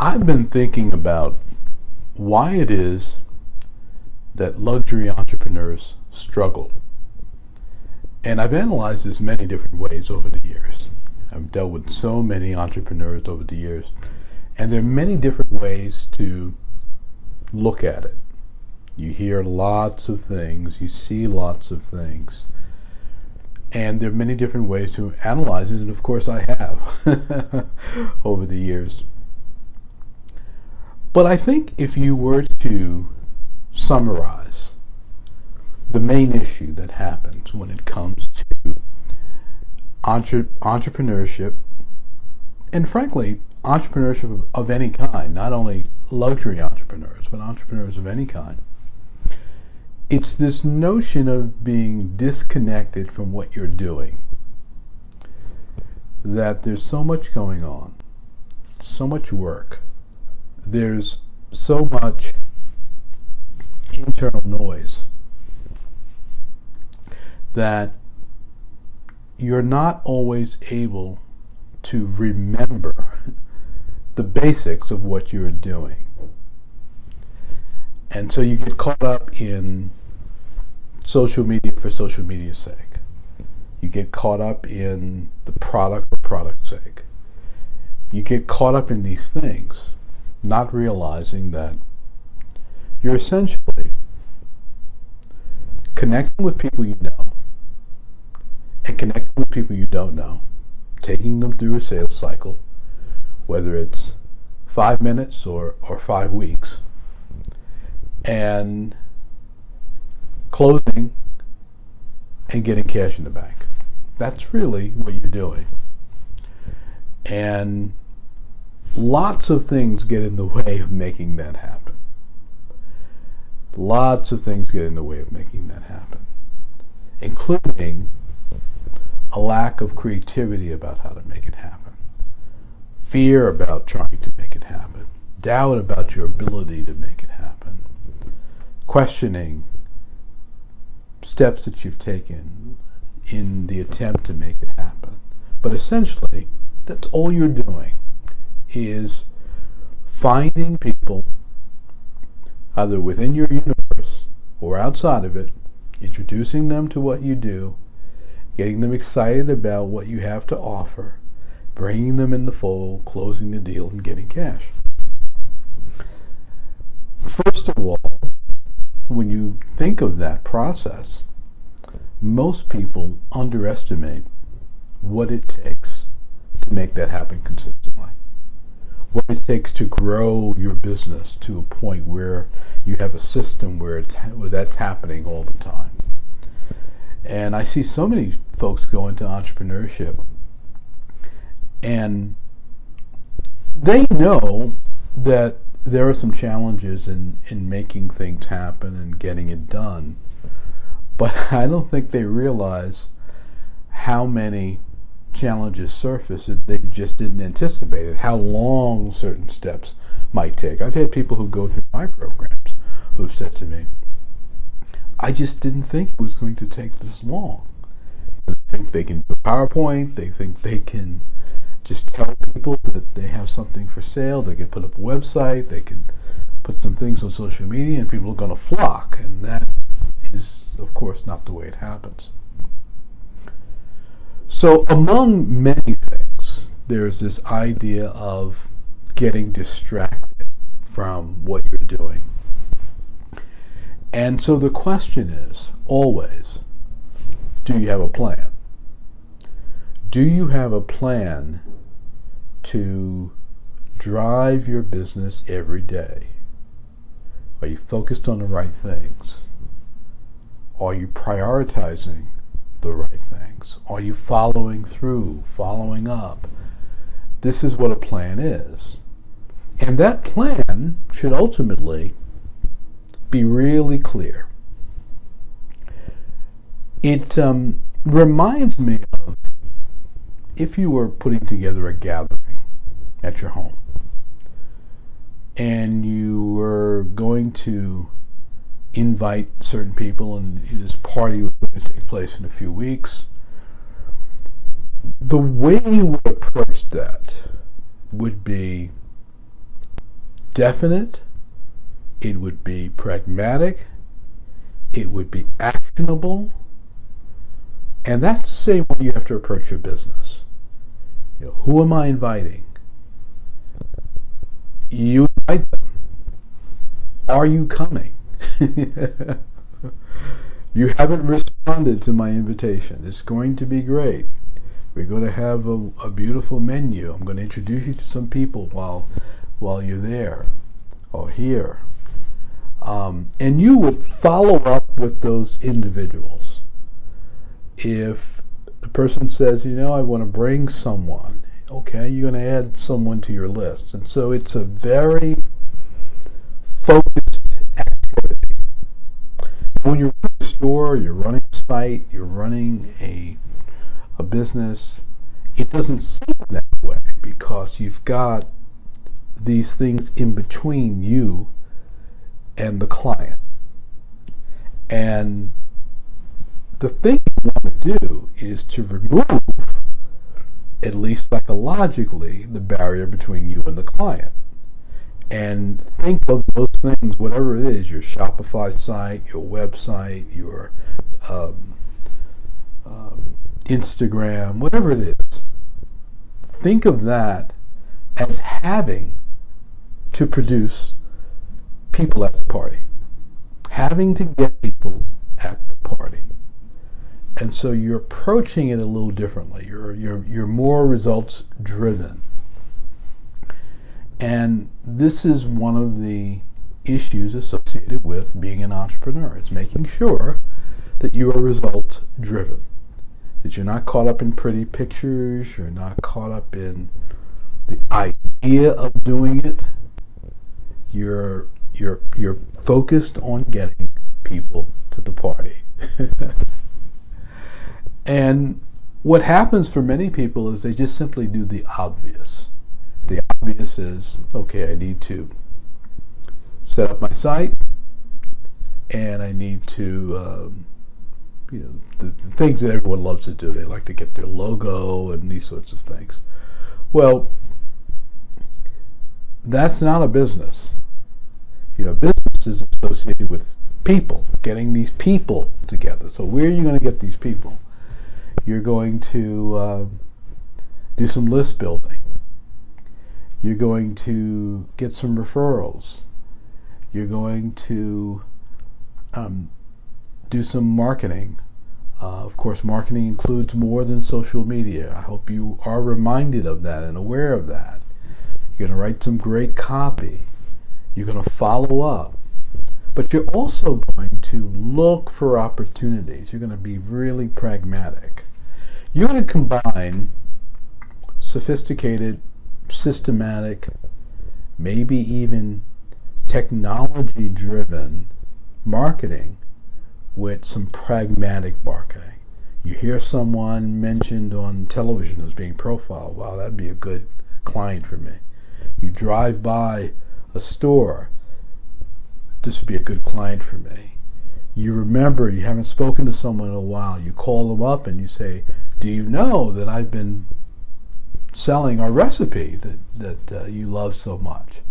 I've been thinking about why it is that luxury entrepreneurs struggle. And I've analyzed this many different ways over the years. I've dealt with so many entrepreneurs over the years, and there are many different ways to look at it. You hear lots of things, you see lots of things, and there are many different ways to analyze it, and of course I have over the years. But I think if you were to summarize the main issue that happens when it comes to entrepreneurship, and frankly, entrepreneurship of any kind, not only luxury entrepreneurs, but entrepreneurs of any kind, it's this notion of being disconnected from what you're doing. That there's so much going on, so much work, there's so much internal noise that you're not always able to remember the basics of what you're doing. And so you get caught up in social media for social media's sake. You get caught up in the product for product's sake. You get caught up in these things, not realizing that you're essentially connecting with people you know and connecting with people you don't know, taking them through a sales cycle, whether it's 5 minutes or 5 weeks, and closing and getting cash in the bank. That's really what you're doing. And lots of things get in the way of making that happen. Lots of things get in the way of making that happen, including a lack of creativity about how to make it happen, fear about trying to make it happen, doubt about your ability to make it happen, questioning steps that you've taken in the attempt to make it happen. But essentially, that's all you're doing, is finding people either within your universe or outside of it, introducing them to what you do, getting them excited about what you have to offer, bringing them in the fold, closing the deal, and getting cash. First of all, when you think of that process, most people underestimate what it takes to make that happen consistently. What it takes to grow your business to a point where you have a system where that's happening all the time. And I see so many folks go into entrepreneurship and they know that there are some challenges in making things happen and getting it done. But I don't think they realize how many challenges surface that they just didn't anticipate it, how long certain steps might take. I've had people who go through my programs who've said to me, I just didn't think it was going to take this long. They think they can do a PowerPoint, they think they can just tell people that they have something for sale, they can put up a website, they can put some things on social media and people are going to flock, and that is, of course, not the way it happens. So among many things, there's this idea of getting distracted from what you're doing. And so the question is, always, do you have a plan? Do you have a plan to drive your business every day? Are you focused on the right things? Are you prioritizing the right things? Are you following through, following up? This is what a plan is. And that plan should ultimately be really clear. It reminds me of if you were putting together a gathering at your home and you were going to invite certain people and this party was going to take place in a few weeks. The way you would approach that would be definite, it would be pragmatic, it would be actionable, and that's the same way you have to approach your business. Who am I inviting? You invite them. Are you coming? You haven't responded to my invitation. It's going to be great. We're going to have a beautiful menu. I'm going to introduce you to some people while you're there or here. And you would follow up with those individuals. If the person says, I want to bring someone, okay, you're going to add someone to your list. And so it's a very focused activity. When you're running a store, you're running a site, you're running a business, it doesn't seem that way because you've got these things in between you and the client. And the thing you want to do is to remove, at least psychologically, the barrier between you and the client. And think of those things, whatever it is, your Shopify site, your website, your Instagram, whatever it is. Think of that as having to produce people at the party. Having to get people at the party. And so you're approaching it a little differently. You're more results driven. And this is one of the issues associated with being an entrepreneur. It's making sure that you are results driven. That you're not caught up in pretty pictures, you're not caught up in the idea of doing it. You're focused on getting people to the party. And what happens for many people is they just simply do the obvious. The obvious is, okay, I need to set up my site, and I need to, the things that everyone loves to do. They like to get their logo and these sorts of things. Well, that's not a business. Business is associated with people, getting these people together. So where are you going to get these people? You're going to do some list building. You're going to get some referrals. You're going to do some marketing. Of course, marketing includes more than social media. I hope you are reminded of that and aware of that. You're going to write some great copy. You're going to follow up. But you're also going to look for opportunities. You're going to be really pragmatic. You're going to combine sophisticated, systematic, maybe even technology-driven marketing with some pragmatic marketing. You hear someone mentioned on television as being profiled. Wow, that'd be a good client for me. You drive by a store. This would be a good client for me. You remember you haven't spoken to someone in a while. You call them up and you say, do you know that I've been selling our recipe that you love so much?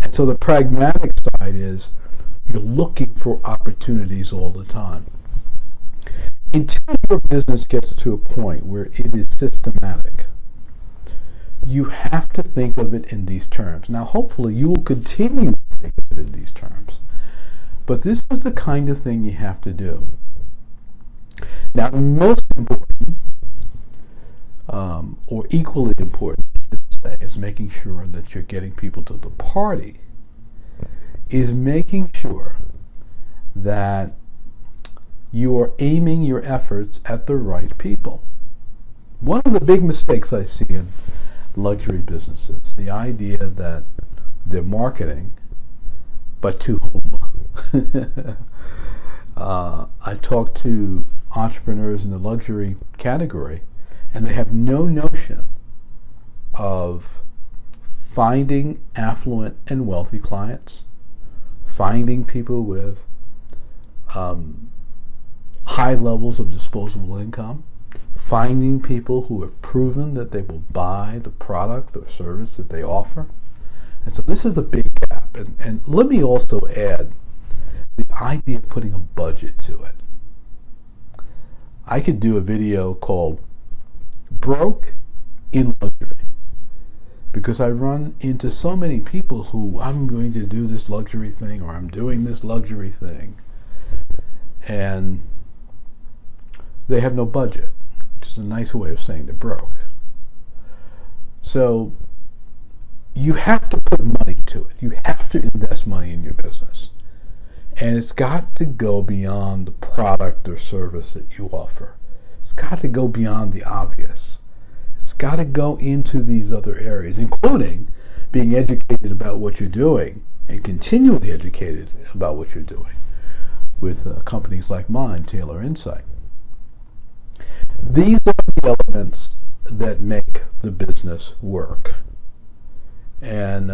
And so the pragmatic side is you're looking for opportunities all the time. Until your business gets to a point where it is systematic, you have to think of it in these terms. Now, hopefully, you will continue to think of it in these terms. But this is the kind of thing you have to do. Now, most important, or equally important, I should say, is making sure that you're getting people to the party, is making sure that you are aiming your efforts at the right people. One of the big mistakes I see in luxury businesses, the idea that they're marketing, but to whom? I talk to entrepreneurs in the luxury category, and they have no notion of finding affluent and wealthy clients, finding people with high levels of disposable income, finding people who have proven that they will buy the product or service that they offer. And so this is a big gap. And let me also add the idea of putting a budget to it. I could do a video called Broke in Luxury, because I run into so many people who, I'm going to do this luxury thing, or I'm doing this luxury thing, and they have no budget, which is a nice way of saying they're broke. So you have to put money to it. You have to invest money in your business. And it's got to go beyond the product or service that you offer. It's got to go beyond the obvious. It's got to go into these other areas, including being educated about what you're doing and continually educated about what you're doing with companies like mine, Taylor Insight. These are the elements that make the business work. And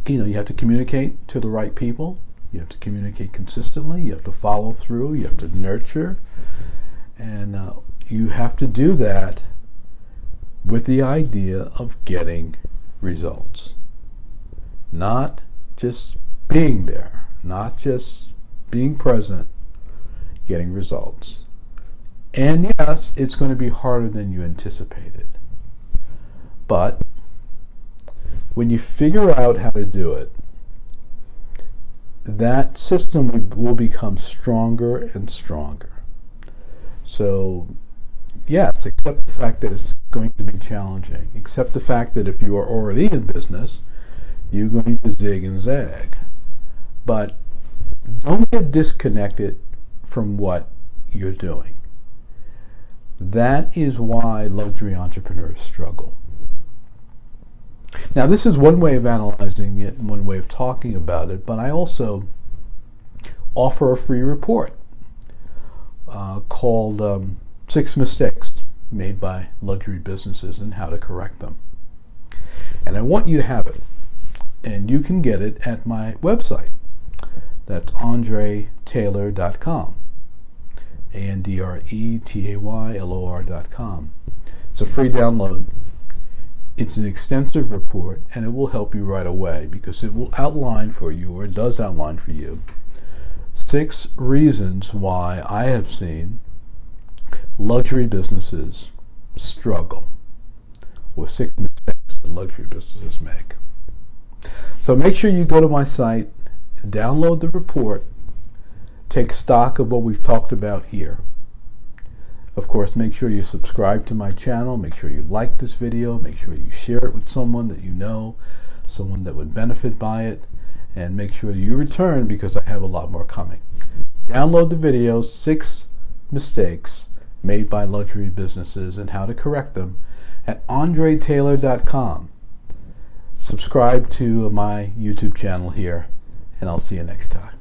you have to communicate to the right people. You have to communicate consistently. You have to follow through. You have to nurture. And you have to do that with the idea of getting results. Not just being there. Not just being present. Getting results. And yes, it's going to be harder than you anticipated. But when you figure out how to do it, that system will become stronger and stronger. So, yes, accept the fact that it's going to be challenging. Accept the fact that if you are already in business, you're going to zig and zag. But don't get disconnected from what you're doing. That is why luxury entrepreneurs struggle. Now, this is one way of analyzing it and one way of talking about it, but I also offer a free report called 6 Mistakes Made by Luxury Businesses and How to Correct Them. And I want you to have it. And you can get it at my website. That's andretaylor.com. ANDRETAYLOR.com. It's a free download. It's an extensive report, and it will help you right away because it will outline for you, or it does outline for you, 6 reasons why I have seen luxury businesses struggle, or 6 mistakes that luxury businesses make. So make sure you go to my site, download the report, take stock of what we've talked about here. Of course, make sure you subscribe to my channel, make sure you like this video, make sure you share it with someone that you know, someone that would benefit by it, and make sure you return because I have a lot more coming. Download the video, 6 Mistakes Made by Luxury Businesses and How to Correct Them at andretaylor.com. Subscribe to my YouTube channel here, and I'll see you next time.